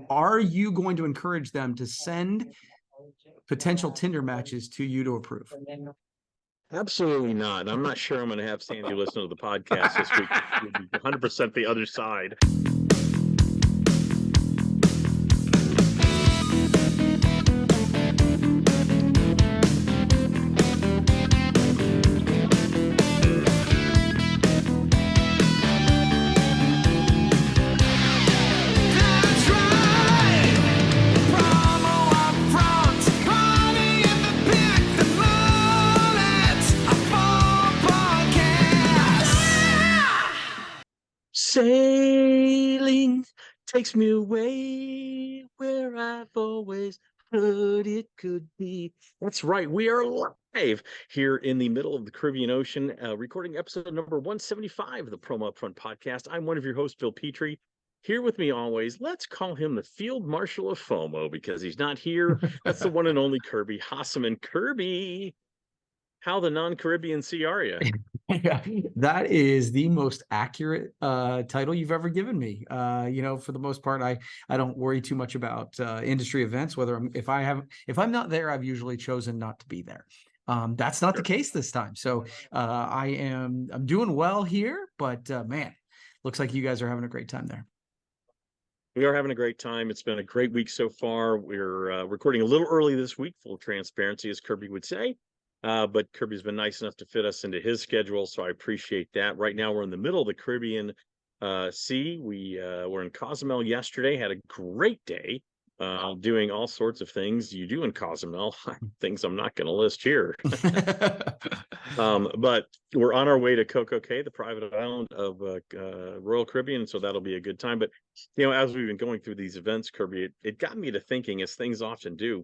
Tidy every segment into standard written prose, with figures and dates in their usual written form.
Are you going to encourage them to send potential Tinder matches to you to approve? Absolutely not. I'm not sure I'm going to have Sandy listen to the podcast this week. We'll be 100% the other side. Sailing takes me away where I've always heard it could be. That's right. We are live here in the middle of the Caribbean Ocean, recording episode number 175 of the Promo UPFront podcast. I'm one of your hosts, Bill Petrie. Here with me always, let's call him the Field Marshal of FOMO because he's not here. That's the one and only Kirby Hasseman. Kirby, how the non-Caribbean sea are you? Yeah, that is the most accurate title you've ever given me. For the most part, I don't worry too much about industry events. If I'm not there, I've usually chosen not to be there. That's not the case this time. So I'm doing well here, but man, looks like you guys are having a great time there. We are having a great time. It's been a great week so far. We're recording a little early this week, full transparency, as Kirby would say. But Kirby's been nice enough to fit us into his schedule, so I appreciate that. Right now, we're in the middle of the Caribbean Sea. We were in Cozumel yesterday, had a great day doing all sorts of things you do in Cozumel, things I'm not going to list here. But we're on our way to Coco Cay, the private island of Royal Caribbean, so that'll be a good time. But, as we've been going through these events, Kirby, it got me to thinking, as things often do,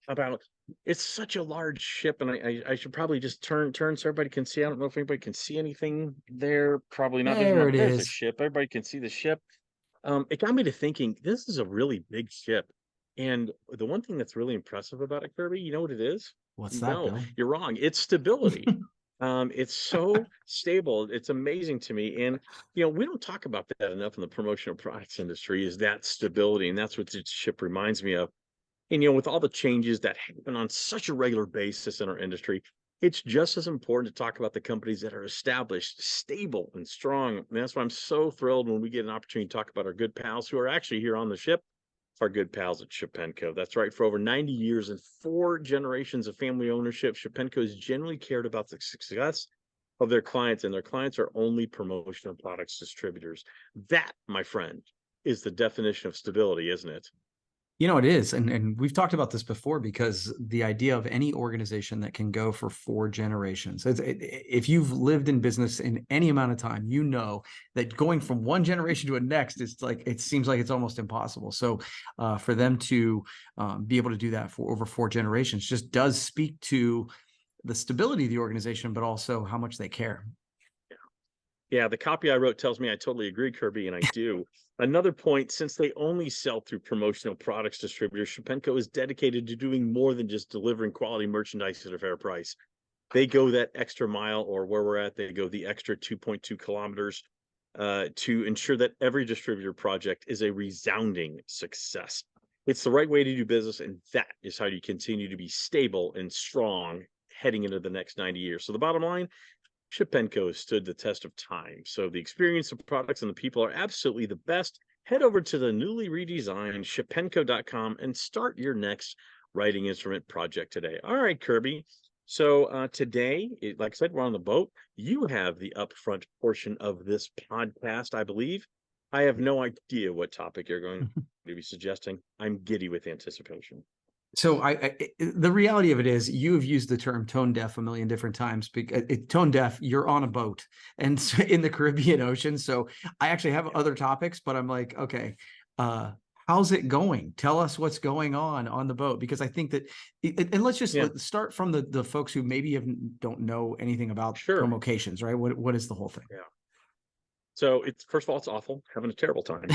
about it's such a large ship, and I should probably just turn so everybody can see. I don't know if anybody can see anything there. Probably not. There's a ship. Everybody can see the ship. It got me to thinking, this is a really big ship. And the one thing that's really impressive about it, Kirby, you know what it is? What's that, No, Bill? you're wrong. It's stability. It's so stable. It's amazing to me. And, we don't talk about that enough in the promotional products industry, is that stability. And that's what this ship reminds me of. And, with all the changes that happen on such a regular basis in our industry, it's just as important to talk about the companies that are established, stable, and strong. And that's why I'm so thrilled when we get an opportunity to talk about our good pals who are actually here on the ship, our good pals at Shepenco. That's right. For over 90 years and 4 generations of family ownership, Shepenco has generally cared about the success of their clients, and their clients are only promotional products distributors. That, my friend, is the definition of stability, isn't it? It is. And we've talked about this before, because the idea of any organization that can go for 4 generations, if you've lived in business in any amount of time, you know that going from one generation to a next is it seems like it's almost impossible. So for them to be able to do that for over 4 generations just does speak to the stability of the organization, but also how much they care. Yeah, the copy I wrote tells me I totally agree, Kirby, and I do. Another point, since they only sell through promotional products distributors, Shepenco is dedicated to doing more than just delivering quality merchandise at a fair price. They go that extra mile, or where we're at, they go the extra 2.2 kilometers to ensure that every distributor project is a resounding success. It's the right way to do business, and that is how you continue to be stable and strong heading into the next 90 years. So the bottom line, Shepenco has stood the test of time. So the experience of products and the people are absolutely the best. Head over to the newly redesigned shepenco.com and start your next writing instrument project today. All right, Kirby. So today, like I said, we're on the boat. You have the upfront portion of this podcast, I believe. I have no idea what topic you're going to be suggesting. I'm giddy with anticipation. So the reality of it is, you have used the term tone deaf a million different times. Because tone deaf, you're on a boat and in the Caribbean Ocean. So I actually have other topics, but I'm like, okay, how's it going? Tell us what's going on the boat, because I think that, and let's just start from the folks who maybe don't know anything about promocations, right? What is the whole thing? Yeah. So first of all, it's awful, having a terrible time.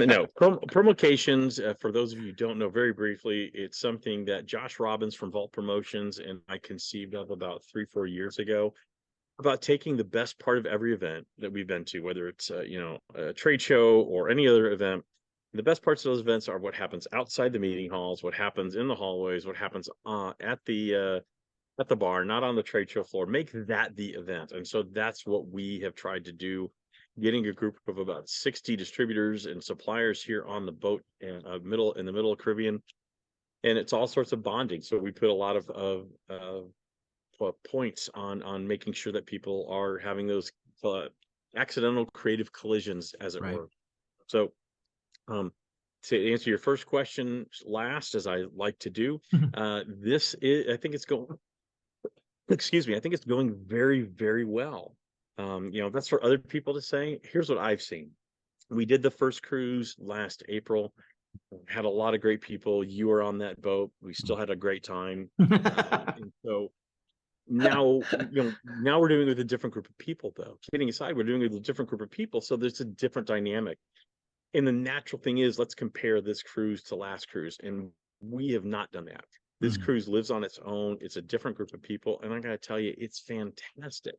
No, promocations, for those of you who don't know, very briefly, it's something that Josh Robbins from Vault Promotions and I conceived of about 3-4 years ago, about taking the best part of every event that we've been to, whether it's a trade show or any other event, The best parts of those events are what happens outside the meeting halls, what happens in the hallways, what happens at the bar, not on the trade show floor. Make that the event. And so that's what we have tried to do, getting a group of about 60 distributors and suppliers here on the boat in the middle of Caribbean. And it's all sorts of bonding. So we put a lot of points on making sure that people are having those accidental creative collisions, as it Right. were. So to answer your first question last, as I like to do, I think it's going, excuse me, I think it's going very, very well. That's for other people to say. Here's what I've seen. We did the first cruise last April, had a lot of great people. You were on that boat. We still had a great time. And so now, now we're doing it with a different group of people, though. Kidding aside, we're doing it with a different group of people. So there's a different dynamic. And the natural thing is, let's compare this cruise to last cruise. And we have not done that. This cruise lives on its own. It's a different group of people. And I got to tell you, it's fantastic.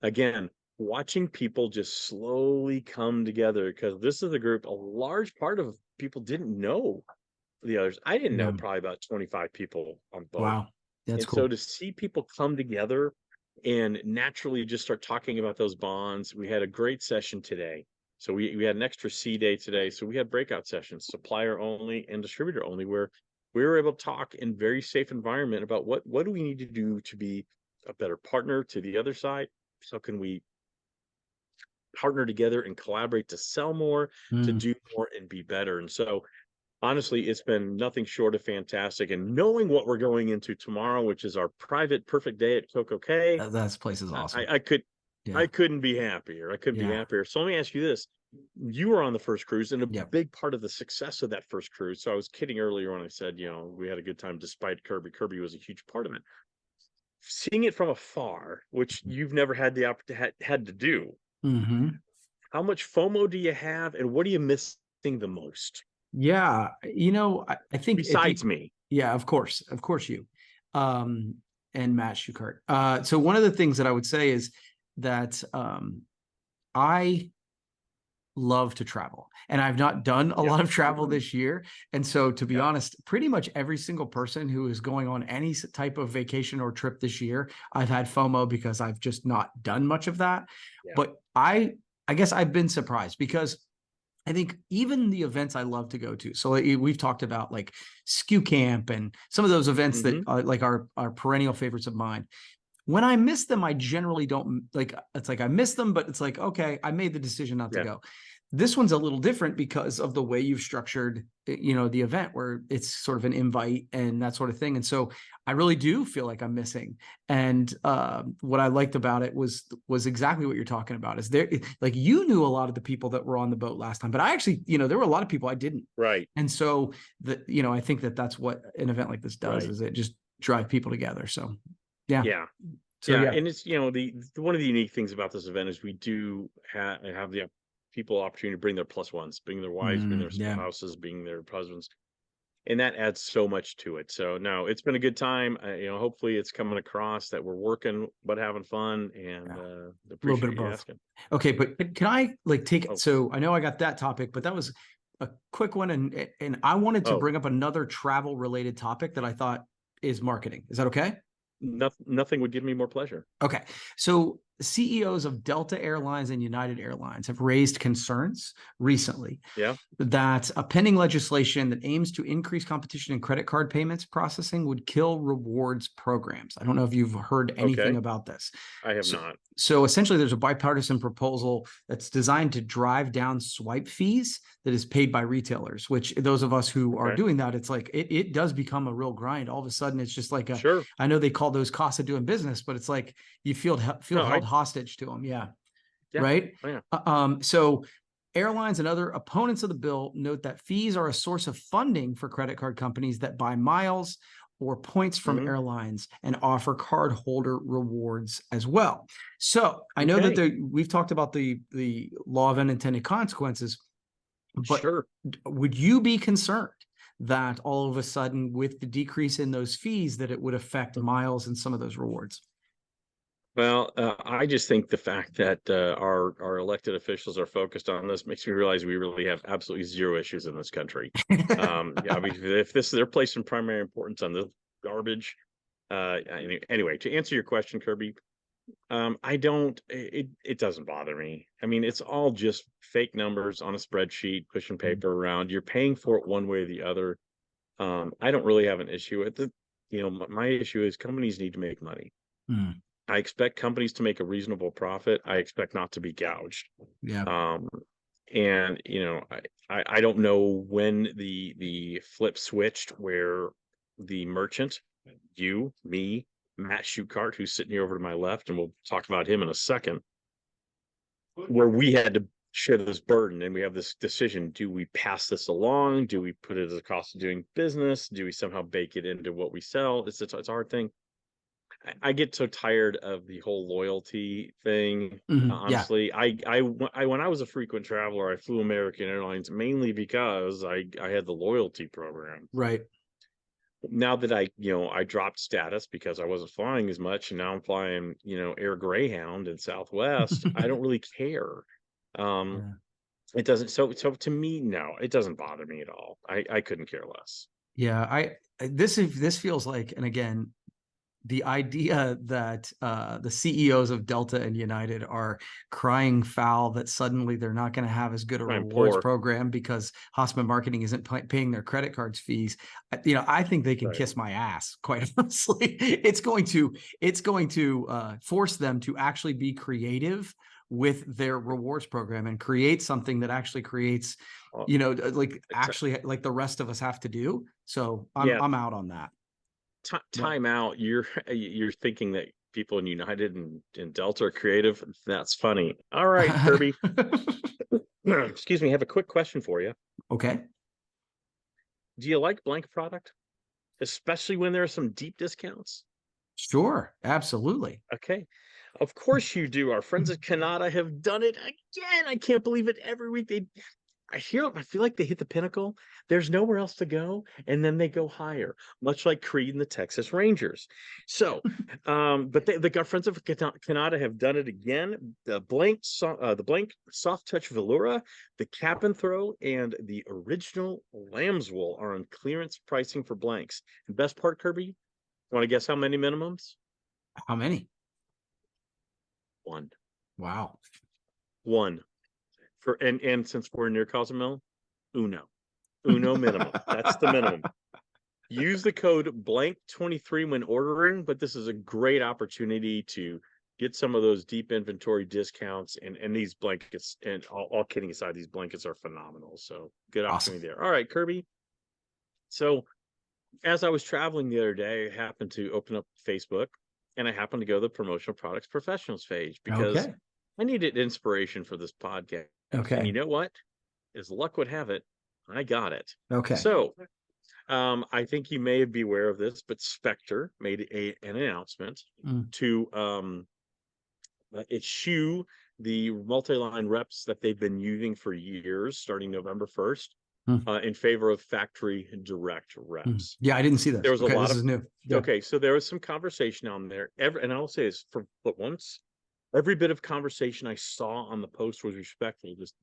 Again, watching people just slowly come together, because this is a group, a large part of people didn't know the others. I didn't know probably about 25 people on boat. Wow. That's and cool. So to see people come together and naturally just start talking about those bonds. We had a great session today. So we had an extra C day today. So we had breakout sessions, supplier only and distributor only, where we were able to talk in very safe environment about what do we need to do to be a better partner to the other side. How can we partner together and collaborate to sell more, to do more, and be better? And so honestly, it's been nothing short of fantastic. And knowing what we're going into tomorrow, which is our private perfect day at Coco Cay, That place is awesome. I couldn't be happier. I couldn't be happier. So let me ask you this. You were on the first cruise, and a big part of the success of that first cruise. So I was kidding earlier when I said, we had a good time despite Kirby. Kirby was a huge part of it. Seeing it from afar, which you've never had the opportunity had to do. How much FOMO do you have, and what are you missing the most? Yeah, I think besides me. Yeah, of course you, and Matt Schuchart. So one of the things that I would say is that I love to travel, and I've not done a lot of travel this year. And so, to be honest, pretty much every single person who is going on any type of vacation or trip this year, I've had FOMO because I've just not done much of that. But I guess I've been surprised, because I think even the events I love to go to. So we've talked about like Skew Camp and some of those events that are like our perennial favorites of mine. When I miss them, I generally don't like, it's like I miss them, but it's like, okay, I made the decision not to go. This one's a little different because of the way you've structured, the event, where it's sort of an invite and that sort of thing. And so I really do feel like I'm missing. And what I liked about it was exactly what you're talking about. Is there, like, you knew a lot of the people that were on the boat last time, but I actually, there were a lot of people I didn't. Right. And so I think that's what an event like this does, is it just drive people together. So yeah. So, and it's the one of the unique things about this event is we do have the people opportunity to bring their plus ones, bring their wives, bring their spouses, bring their husbands, and that adds so much to it. So no, it's been a good time. Hopefully it's coming across that we're working but having fun, and appreciate you asking. Okay, but can I take it? So I know I got that topic, but that was a quick one, and I wanted to bring up another travel related topic that I thought is marketing. Is that okay? Nothing would give me more pleasure. Okay. So CEOs of Delta Airlines and United Airlines have raised concerns recently that a pending legislation that aims to increase competition in credit card payments processing would kill rewards programs. I don't know if you've heard anything about this. I have not. So essentially, there's a bipartisan proposal that's designed to drive down swipe fees that is paid by retailers, which those of us who are doing that, it's like it does become a real grind. All of a sudden, it's just like I know they call those costs of doing business, but it's like you feel held hostage to them. Right. So airlines and other opponents of the bill note that fees are a source of funding for credit card companies that buy miles or points from airlines and offer cardholder rewards as well. So I know that we've talked about the law of unintended consequences, but would you be concerned that all of a sudden, with the decrease in those fees, that it would affect miles and some of those rewards? Well, I just think the fact that our elected officials are focused on this makes me realize we really have absolutely zero issues in this country. Yeah, I mean, if this they're placing primary importance on the garbage. Anyway, to answer your question, Kirby, I don't. It doesn't bother me. I mean, it's all just fake numbers on a spreadsheet, pushing paper around. You're paying for it one way or the other. I don't really have an issue with it. My issue is companies need to make money. Mm, I expect companies to make a reasonable profit. I expect not to be gouged. yeah. Um, and I don't know when the flip switched where the merchant, you, me, Matt Shukart, who's sitting here over to my left, and we'll talk about him in a second, where we had to share this burden and we have this decision. Do we pass this along? Do we put it as a cost of doing business? Do we somehow bake it into what we sell? It's a hard thing. I get so tired of the whole loyalty thing. Yeah. Honestly, when I was a frequent traveler, I flew American Airlines mainly because I had the loyalty program. Right. Now that I dropped status because I wasn't flying as much, and now I'm flying, Air Greyhound and Southwest, I don't really care. Um, Yeah. it doesn't. So to me, no, it doesn't bother me at all. I couldn't care less. Yeah. This feels like, and again, the idea that the CEOs of Delta and United are crying foul that suddenly they're not going to have as good a I'm rewards poor. program because Hasseman Marketing isn't paying their credit cards fees. I think they can Right. kiss my ass, quite honestly. It's going to force them to actually be creative with their rewards program and create something that actually creates, Uh, actually like the rest of us have to do. So yeah. I'm out on that. But Time out. You're thinking that people in United and Delta are creative. That's funny. All right, Kirby. Excuse me. I have a quick question for you. okay. Do you like blank product, especially when there are some deep discounts? Sure, absolutely. Okay. Of course you do. Our friends at Canada have done it again. I can't believe it. Every week I feel like they hit the pinnacle. There's nowhere else to go, and then they go higher, much like Creed and the Texas Rangers. So, but our friends of Canada have done it again. The blank soft touch Velura, the cap and throw, and the original lamb's wool are on clearance pricing for blanks. And best part, Kirby, want to guess how many minimums? How many? One. Wow. One. And since we're near Cozumel, uno minimum. That's the minimum. Use the code blank23 when ordering, but this is a great opportunity to get some of those deep inventory discounts, and these blankets, and all kidding aside, these blankets are phenomenal. So good Awesome. opportunity there. All right, Kirby. So as I was traveling the other day, I happened to open up Facebook, and I happened to go to the promotional products professionals page because Okay. I needed inspiration for this podcast. And you Okay. know what? As luck would have it, I got it. Okay. So I think you may be aware of this, but Spector made an announcement Mm. to eschew the multi-line reps that they've been using for years, starting November 1st, Mm. in favor of factory direct Mm. reps. Yeah, I didn't see There this. was a Okay, lot this of is new. Yeah. Okay, so there was some conversation on there. And I'll say this for once, every bit of conversation I saw on the post was respectful. Just,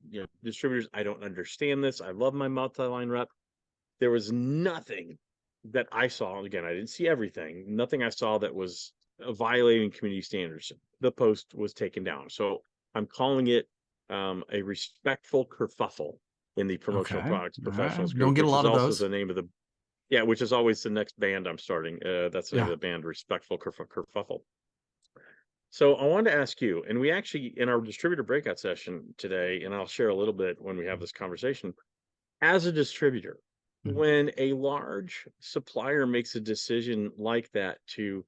distributors, I don't understand this. I love my multi-line rep. There was nothing that I saw. Again, I didn't see everything. Nothing I saw that was violating community standards. The post was taken down. So I'm calling it a respectful kerfuffle in the promotional Okay. products professionals Don't group, get a which is lot of also those. the name of the which is always the next band I'm starting. That's the name Yeah. of the band, Respectful Kerfuffle. So I wanted to ask you, and we actually, in our distributor breakout session today, and I'll share a little bit when we have this conversation, as a distributor, Mm. when a large supplier makes a decision like that to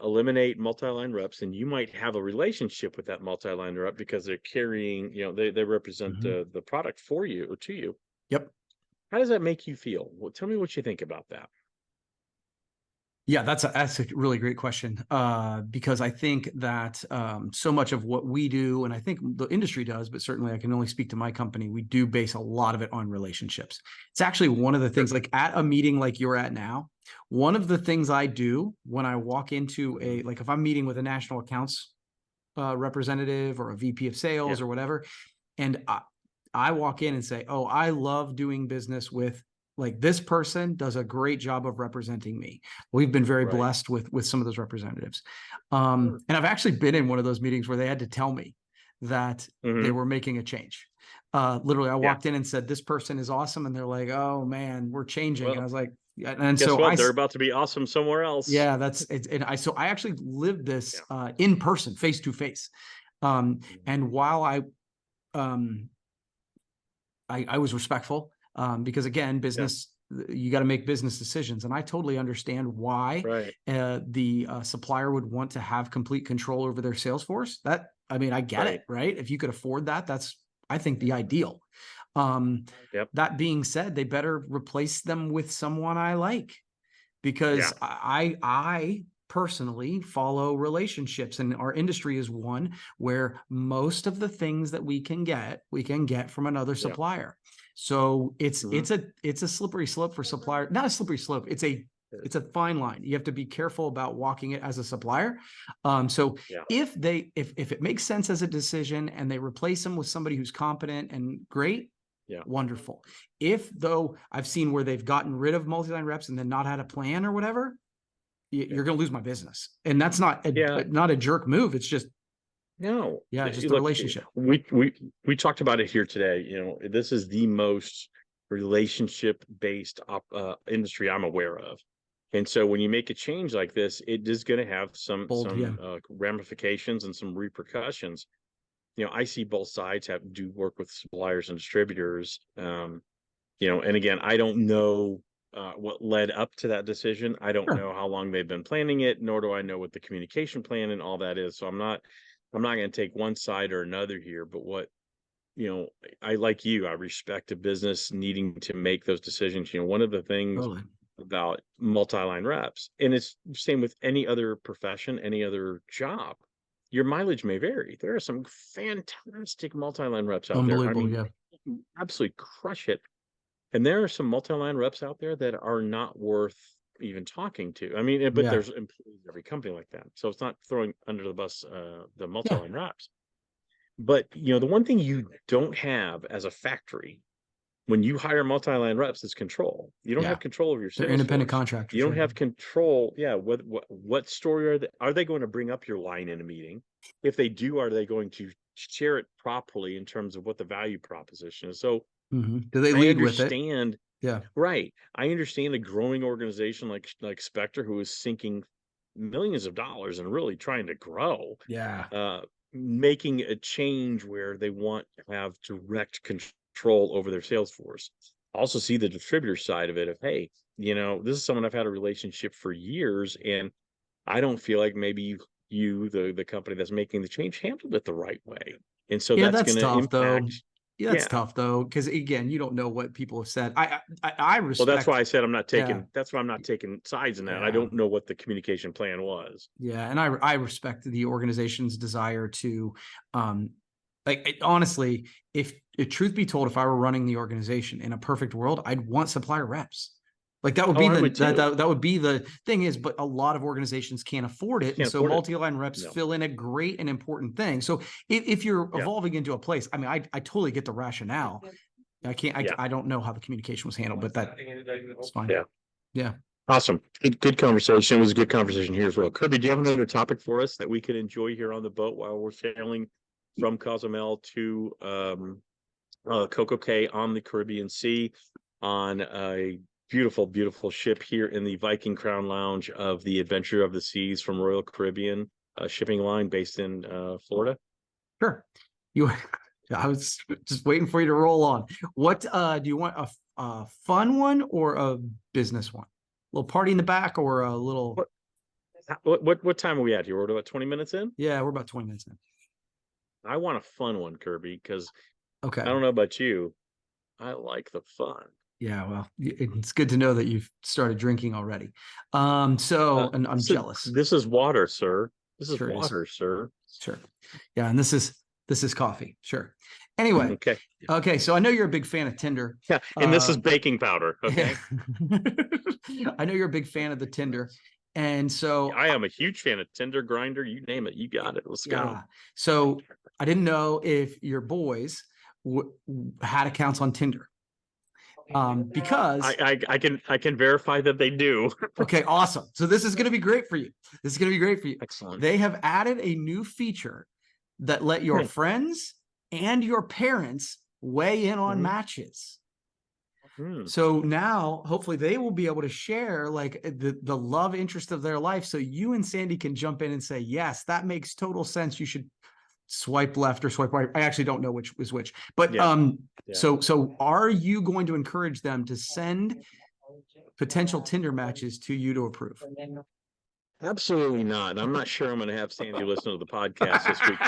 eliminate multi-line reps, and you might have a relationship with that multi-line rep because they're carrying, they represent Mhm. the product for you or to you. Yep. How does that make you feel? Well, tell me what you think about that. Yeah, that's a really great question. Because I think that so much of what we do, and I think the industry does, but certainly I can only speak to my company, we do base a lot of it on relationships. It's actually one of the things, like at a meeting like you're at now, one of the things I do when I walk into like if I'm meeting with a national accounts representative or a VP of sales Yeah. or whatever, and I walk in and say, "Oh, I love doing business with like this person does a great job of representing me." We've been very Right. blessed with some of those representatives. And I've actually been in one of those meetings where they had to tell me that they Mm-hmm. were making a change. Literally, I Yeah. walked in and said, "This person is awesome," and they're like, "Oh man, we're changing." And I Well, was like, yeah. And guess so what? They're about to be awesome somewhere else. yeah, that's it. And I actually lived this Yeah. in person, face to face. And while um, I was respectful because again, Yeah. business, you got to make business decisions. And I totally understand why Right. the supplier would want to have complete control over their sales force. That, I mean, I get it, Right. right? If you could afford that, that's, I think, the ideal. Um, Yep. that being said, they better replace them with someone I like, because Yeah. I personally follow relationships, and our industry is one where most of the things that we can get from another Yeah. supplier. So Mm-hmm. it's a slippery slope for supplier, not a slippery slope. It's a fine line. You have to be careful about walking it as a supplier. So Yeah. if it makes sense as a decision and they replace them with somebody who's competent and great, Yeah. wonderful. If though I've seen where they've gotten rid of multi-line reps and then not had a plan or whatever, Yeah. you're going to lose my business. And that's Yeah. not a jerk move. It's just, No, yeah, just the look, relationship. we talked about it here today. You know, this is the most relationship based industry I'm aware of. And so when you make a change like this, it is going to have Bold. Yeah. some ramifications and some repercussions. You know, I see both sides have do work with suppliers and distributors. You know, and again, I don't know what led up to that decision. I don't Sure. know how long they've been planning it, nor do I know what the communication plan and all that is. So I'm not going to take one side or another here. But what, you know, I like you, I respect a business needing to make those decisions. You know, one of the things Totally. about multi-line reps, and it's the same with any other profession, any other job. Your mileage may vary. There are some fantastic multi-line reps out there. I Unbelievable. mean, Yeah. absolutely crush it, and there are some multi-line reps out there that are not worth even talking to. I mean, but Yeah. there's employees of every company like that. So it's not throwing under the bus the Yeah. multi-line reps. But you know, the one thing you don't have as a factory when you hire multi-line reps is control. You don't Yeah. have control of your They're sales independent force. contractors. You don't Yeah. have control. Yeah, what story are they going to bring up your line in a meeting? If they do, are they going to share it properly in terms of what the value proposition is? So Do they I lead with it? understand. Yeah. Right. I understand a growing organization like Spector, who is sinking millions of dollars and really trying to grow, Yeah. uh, making a change where they want to have direct control over their sales force. Also see the distributor side of it of, hey, you know, this is someone I've had a relationship for years, and I don't feel like maybe the company that's making the change handled it the right way. And so Yeah. that's That's going to tough though. impact. Yeah, that's Yeah. tough though, because again, you don't know what people have said. I Well, that's why respect. I said I'm not Yeah. taking. That's why I'm not taking sides in that. I Yeah. don't know what the communication plan was. Yeah, and I respect the organization's desire to, honestly, if truth be told, if I were running the organization in a perfect world, I'd want supplier reps. Like that would Oh, be I would too. that would be the thing is, but a lot of organizations can't afford it, and Can't so afford it. multi-line reps No. fill in a great and important thing. So if you're Yeah. evolving into a place, I mean, I totally get the rationale. I can't, Yeah. I don't know how the communication was handled, but that's fine. Yeah. Yeah. Awesome. Good conversation. It was a good conversation here as well. Kirby, do you have another topic for us that we could enjoy here on the boat while we're sailing from Cozumel to Coco Cay on the Caribbean Sea on a beautiful, beautiful ship here in the Viking Crown Lounge of the Adventure of the Seas from Royal Caribbean shipping line based in Florida? Sure. You, I was just waiting for you to roll on. What do you want, a fun one or a business one? A little party in the back or a little? What time are we at here? We're about 20 minutes in. Yeah, we're about 20 minutes in. I want a fun one, Kirby, because Okay. I don't know about you. I like the fun. Yeah, well, it's good to know that you've started drinking already. And I'm jealous. This is water, sir. This is Sure is. water, sir. Sure. Yeah, and this is coffee. Sure. Anyway, Okay. okay, so I know you're a big fan of Tinder. Yeah, and this is baking powder. Okay. I know you're a big fan of the Tinder. And so I am a huge fan of Tinder, Grinder, you name it. You got it. Let's go. yeah. So I didn't know if your boys had accounts on Tinder. Because I can verify that they do. okay, awesome. So this is going to be great for you. This is going to be great for you. Excellent. They have added a new feature that let your friends and your parents weigh in on matches. So now hopefully they will be able to share like the love interest of their life. So you and Sandy can jump in and say, yes, that makes total sense. You should swipe left or swipe right. I actually don't know which is which, but so are you going to encourage them to send potential Tinder matches to you to approve? Absolutely not. I'm not sure I'm going to have Sandy listen to the podcast this week.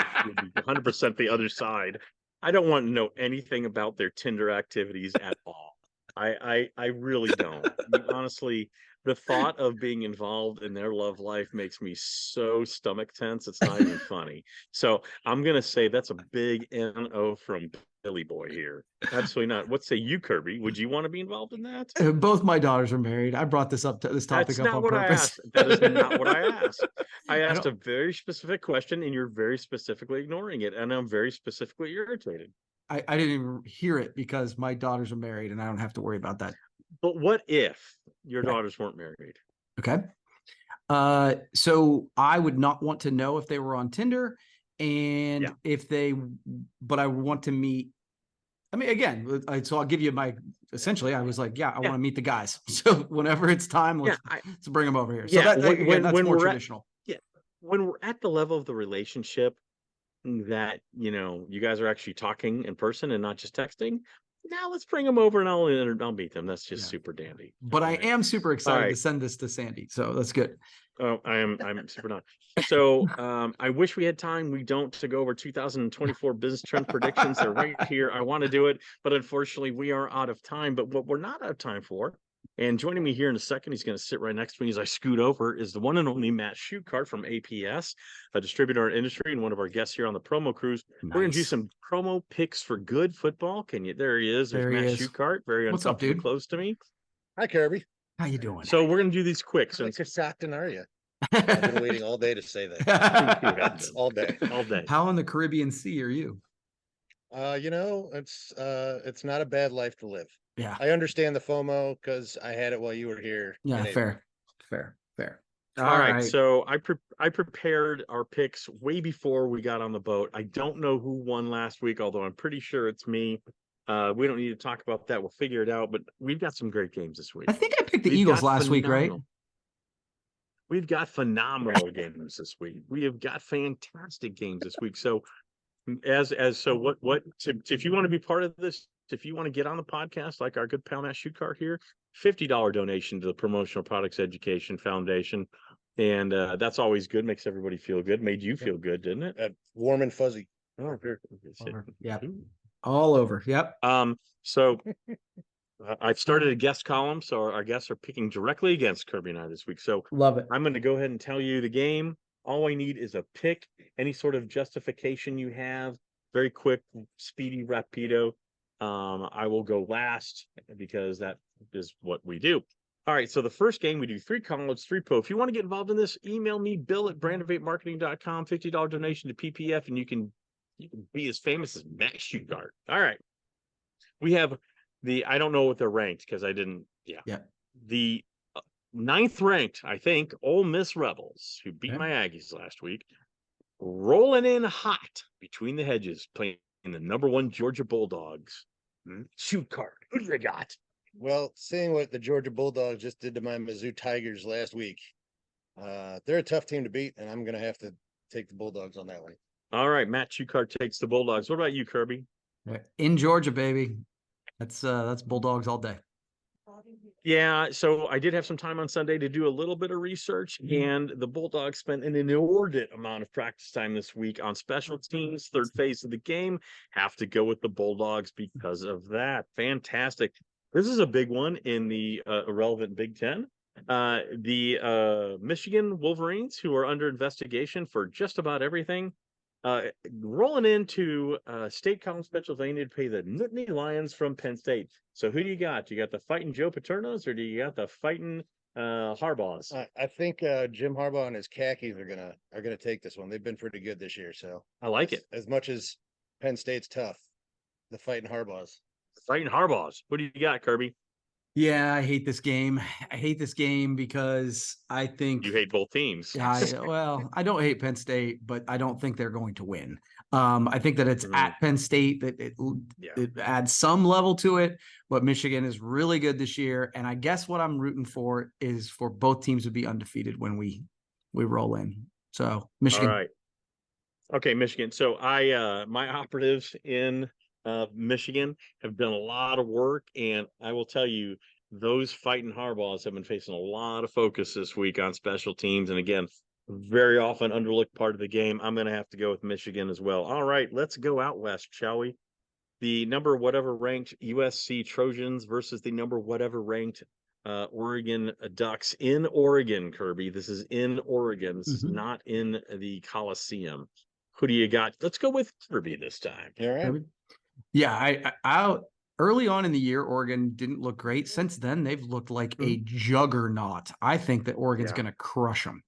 100% the other side. I don't want to know anything about their Tinder activities at all. I really don't. I mean, honestly, the thought of being involved in their love life makes me so stomach tense. It's not even funny. So I'm going to say that's a big NO from Billy Boy here. Absolutely not. What say you, Kirby? Would you want to be involved in that? Both my daughters are married. I brought this topic That's up not on what purpose. I asked. That is not what I asked. I asked a very specific question and you're very specifically ignoring it. And I'm very specifically irritated. I didn't even hear it because my daughters are married and I don't have to worry about that. But what if your daughters weren't married? Okay. So I would not want to know if they were on Tinder and but I want to meet. I mean, again, so I'll give you essentially, I was like, I want to meet the guys. So whenever it's time, let's bring them over here. So that's more traditional. When we're at the level of the relationship that, you guys are actually talking in person and not just texting. Now let's bring them over and I'll meet them. That's just super dandy. But I am super excited to send this to Sandy. So that's good. Oh, I'm super not. So I wish we had time. We don't to go over 2024 business trend predictions. They're right here. I want to do it, but unfortunately we are out of time. But what we're not out of time for, and joining me here in a second, he's going to sit right next to me as I scoot over, is the one and only Matt Schukart from APS, a distributor in our industry and one of our guests here on the Promo Cruise. Nice. We're going to do some promo picks for good football. There he is. There's Matt Schukart, very uncomfortably close to me. Hi, Kirby. How you doing? So we're going to do these quick. How Sackton are you? I've been waiting all day to say that. all day. How in the Caribbean Sea are you? It's not a bad life to live. Yeah, I understand the FOMO because I had it while you were here. Yeah, fair. All right. So I prepared our picks way before we got on the boat. I don't know who won last week, although I'm pretty sure it's me. We don't need to talk about that. We'll figure it out. But we've got some great games this week. I think I picked the Eagles last week, right? We've got phenomenal games this week. We have got fantastic games this week. So if you want to be part of this, if you want to get on the podcast like our good pal Matt Schukart here, $50 donation to the Promotional Products Education Foundation. And that's always good. Makes everybody feel good. Made you feel good, didn't it? Warm and fuzzy. Oh, here. Yeah. All over. Yep. So I've started a guest column, so our guests are picking directly against Kirby and I this week. So love it. I'm going to go ahead and tell you the game. All I need is a pick, any sort of justification you have, very quick, speedy, rapido. I will go last because that is what we do. All right, so the first game, we do 3 columns, 3 pro. If you want to get involved in this, email me, bill@brandovatemarketing.com, $50 donation to PPEF, and you can be as famous as Matt Schukart. All right. We have I don't know what they're ranked because I didn't, the 9th ranked, I think, Ole Miss Rebels, who beat my Aggies last week, rolling in hot between the hedges, playing the #1 Georgia Bulldogs. Schukart, who do they got? Well, seeing what the Georgia Bulldogs just did to my Mizzou Tigers last week, they're a tough team to beat, and I'm going to have to take the Bulldogs on that one. All right, Matt Schukart takes the Bulldogs. What about you, Kirby? In Georgia, baby. That's Bulldogs all day. Yeah, so I did have some time on Sunday to do a little bit of research, and the Bulldogs spent an inordinate amount of practice time this week on special teams, third phase of the game. Have to go with the Bulldogs because of that. Fantastic. This is a big one in the irrelevant Big Ten. The Michigan Wolverines, who are under investigation for just about everything, rolling into State College, Pennsylvania to pay the Nittany Lions from Penn State. So who do you got? Do you got the fighting Joe Paternos, or do you got the fighting Harbaughs? I think Jim Harbaugh and his khakis are gonna take this one. They've been pretty good this year. So I like it. As much as Penn State's tough, the fighting Harbaughs. Fighting Harbaughs. What do you got, Kirby? Yeah, I hate this game. I hate this game because I think You hate both teams. well, I don't hate Penn State, but I don't think they're going to win. I think that it's Mhm. at Penn State that it adds some level to it, but Michigan is really good this year. And I guess what I'm rooting for is for both teams to be undefeated when we roll in. So Michigan. All right. Okay, Michigan. So I my operatives in Michigan have done a lot of work, and I will tell you, those fighting Harbaughs have been facing a lot of focus this week on special teams. And again, very often underlooked part of the game. I'm going to have to go with Michigan as well. All right, let's go out west, shall we? The number whatever ranked USC Trojans versus the number whatever ranked Oregon Ducks in Oregon, Kirby. This is in Oregon. This is not in the Coliseum. Who do you got? Let's go with Kirby this time. All right. Yeah, I early on in the year, Oregon didn't look great. Since then, they've looked like a juggernaut. I think that Oregon's going to crush them.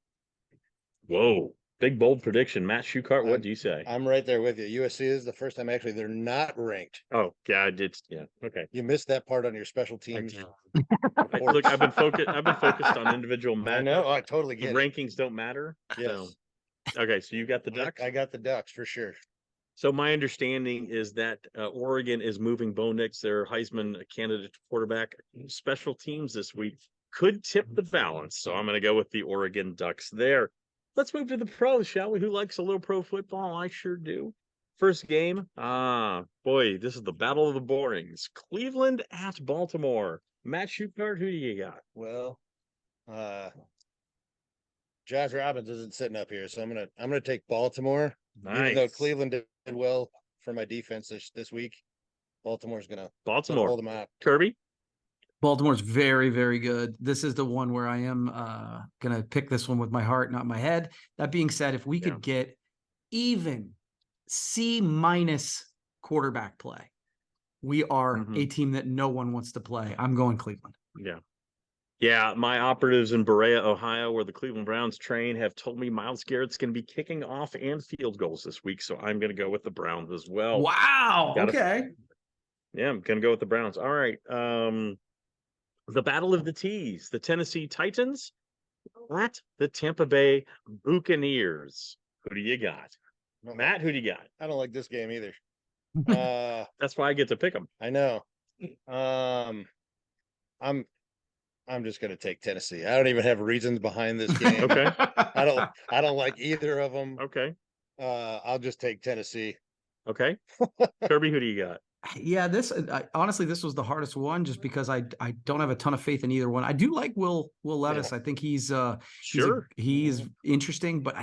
Whoa. Big, bold prediction. Matt Shukart, what do you say? I'm right there with you. USC is the first time actually they're not ranked. Oh, yeah, I did. Yeah. Okay. You missed that part on your special teams. Look, I've been focused on individual matches. I know. I totally get it. Rankings don't matter. Yes. So. Okay, so you got the Ducks? I got the Ducks for sure. So my understanding is that Oregon is moving Bo Nix, their Heisman candidate quarterback. Special teams this week could tip the balance. So I'm going to go with the Oregon Ducks there. Let's move to the pros, shall we? Who likes a little pro football? I sure do. First game. Boy, this is the battle of the borings. Cleveland at Baltimore. Matt Shukart, who do you got? Well, Josh Robbins isn't sitting up here, so I'm gonna take Baltimore. Nice. Even though Cleveland did well for my defense this week, Baltimore's gonna hold them out. Kirby? Baltimore's very, very good. This is the one where I am going to pick this one with my heart, not my head. That being said, if we could get even C- quarterback play, we are a team that no one wants to play. I'm going Cleveland. Yeah. Yeah, my operatives in Berea, Ohio, where the Cleveland Browns train, have told me Myles Garrett's going to be kicking off and field goals this week, so I'm going to go with the Browns as well. Wow. Okay. Yeah, I'm going to go with the Browns. All right. The Battle of the T's, the Tennessee Titans at the Tampa Bay Buccaneers. Who do you got? Matt, who do you got? I don't like this game either. That's why I get to pick them. I know. I'm just gonna take Tennessee. I don't even have reasons behind this game. Okay. I don't like either of them. Okay. I'll just take Tennessee. Okay. Kirby, who do you got? Yeah, honestly, this was the hardest one just because I don't have a ton of faith in either one. I do like Will Levis. Yeah. I think he's he's interesting, but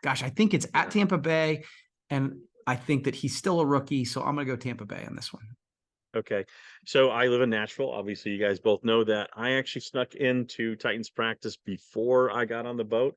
I think it's at Tampa Bay, and I think that he's still a rookie, so I'm gonna go Tampa Bay on this one. Okay, so I live in Nashville. Obviously, you guys both know that. I actually snuck into Titans practice before I got on the boat.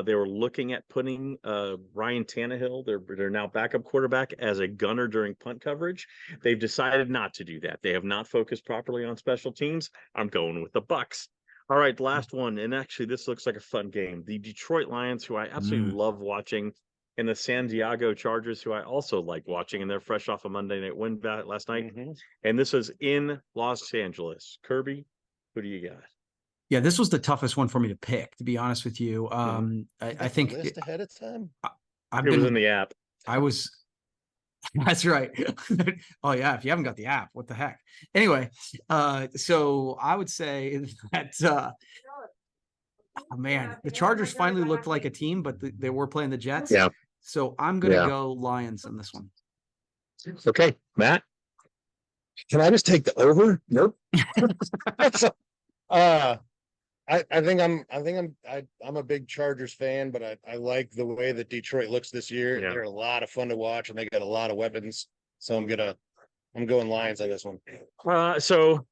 They were looking at putting Ryan Tannehill, their now backup quarterback, as a gunner during punt coverage. They've decided not to do that. They have not focused properly on special teams. I'm going with the Bucks. All right, last one. And actually, this looks like a fun game. The Detroit Lions, who I absolutely love watching, and the San Diego Chargers, who I also like watching, and they're fresh off a Monday night win last night. And this is in Los Angeles. Kirby, who do you got? Yeah, this was the toughest one for me to pick, to be honest with you. I think list ahead of time. It was in the app. That's right. Oh yeah, if you haven't got the app, what the heck? Anyway, so I would say that man, the Chargers finally looked like a team, but they were playing the Jets. Yeah. So I'm gonna go Lions in this one. Okay, Matt. Can I just take the over? Nope. I think I'm a big Chargers fan, but I like the way that Detroit looks this year. Yeah. They're a lot of fun to watch, and they got a lot of weapons. So I'm going Lions on this one. So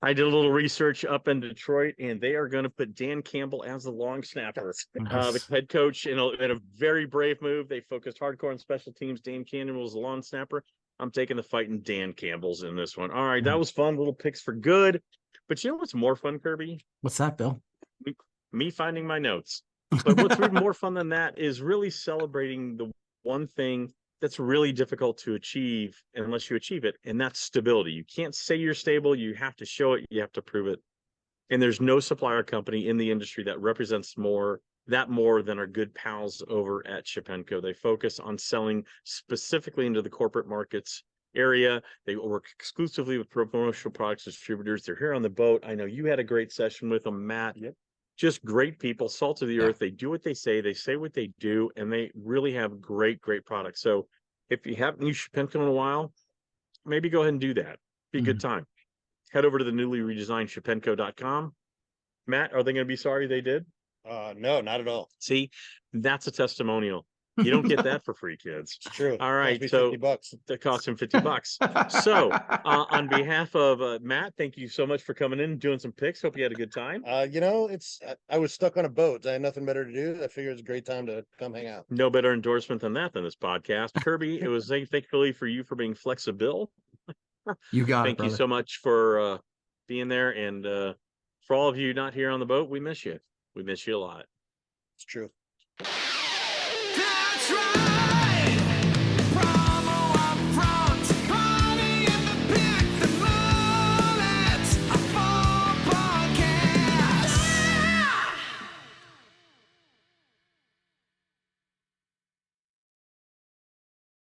I did a little research up in Detroit, and they are going to put Dan Campbell as the long snapper. The head coach, in a very brave move, they focused hardcore on special teams. Dan Campbell was the long snapper. I'm taking the fight in Dan Campbell's in this one. All right, that was fun. Little picks for good. But you know what's more fun, Kirby? What's that, Bill? Me finding my notes. But what's even more fun than that is really celebrating the one thing that's really difficult to achieve unless you achieve it, and that's stability. You can't say you're stable. You have to show it. You have to prove it. And there's no supplier company in the industry that represents more than our good pals over at Shepenko. They focus on selling specifically into the corporate markets area. They work exclusively with promotional products distributors. They're here on the boat. I know you had a great session with them, Matt. Yep. Just great people, salt of the earth. They do what they say what they do, and they really have great products. So if you haven't used Shepenko in a while, maybe go ahead and do that. Be a good time. Head over to the newly redesigned Shepenko.com. Matt, are they going to be sorry they did? No, not at all. See, that's a testimonial. You don't get that for free, kids. It's true. All right, Cost me so $50. that costs him $50. So, on behalf of Matt, thank you so much for coming in and doing some picks. Hope you had a good time. I was stuck on a boat. I had nothing better to do. I figured it's a great time to come hang out. No better endorsement than this podcast. Kirby, it was thankfully for you for being flexible. You got it. Thank you so much for being there, and for all of you not here on the boat, we miss you. We miss you a lot. It's true.